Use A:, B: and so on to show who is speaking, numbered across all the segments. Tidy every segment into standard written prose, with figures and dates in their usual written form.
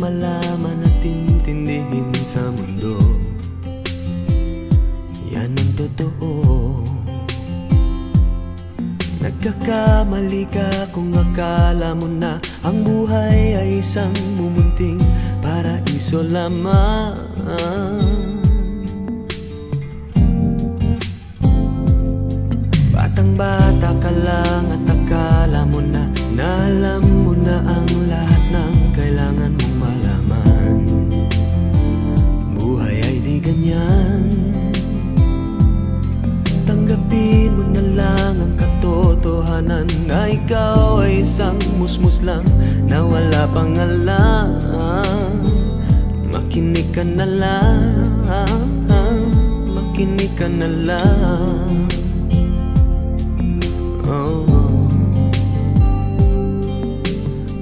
A: malaman at intindihin sa mundo. Yan ang totoo. Nagkakamali ka kung akala mo na ang buhay ay isang mumunting paraiso lamang. Batang-bata ka lang at akala mo na alam mo na ang lahat ng kailangan mong malaman. Buhay ay di ganyan. Tanggapin mo na lang ang katotohanan na ikaw ay isang musmus lang na wala pang alam. Makinig ka na lang, makinig ka na lang.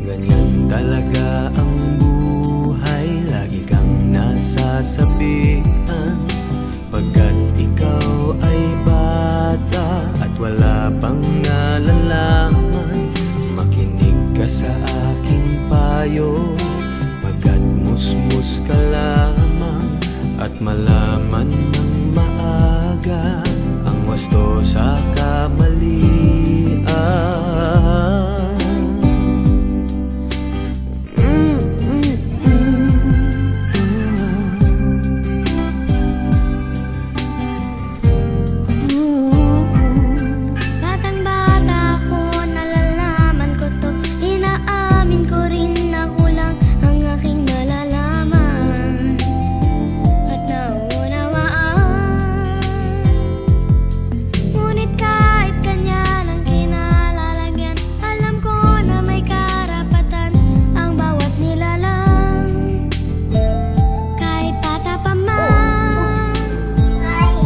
A: Ganyan talaga ang buhay, lagi kang nasasabihan. Pagkat ikaw ay bata at wala pang nalalaman, makinig ka sa aking payo. Pagkat musmus ka lamang at malaman ng maaga ang wasto sa kamalian.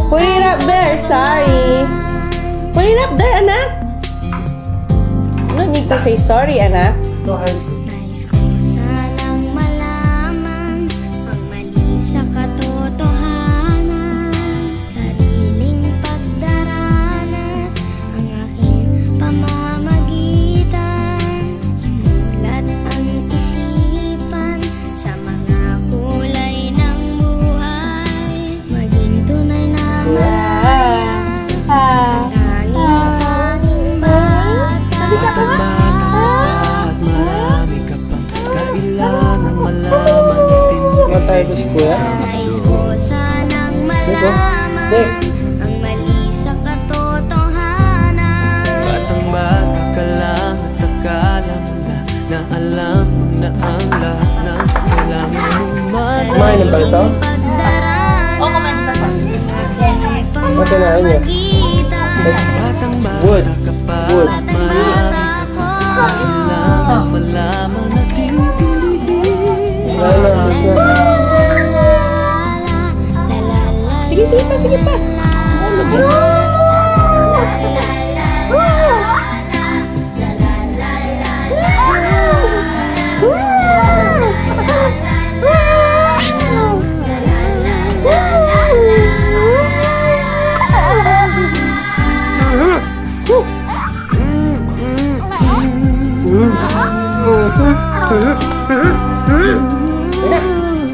B: Put it up there, sorry. Put it up there, anak. No need to say sorry, anak.
C: Go ahead.
D: Nais ko sanang malaman ang mali sa katotohanan. Sariling pagdaranas ang aking pamamagitan. Imulat ang isipan sa mga kulay ng buhay. Maging tunay na nais ko sanang malaman ang mali sa katotohanan.
A: Batang-bata ka lang at akala mo na alam mo na ang lahat ng kailangan mong malaman.
B: Kumain ba ito?
D: Oo, kumain ba ito?
B: Masalain niya. Wood. Wood.
A: Malaman at intindihin.
B: Sige, sige pa, sige pa.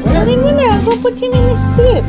B: Wala mo na, go put him in the seat.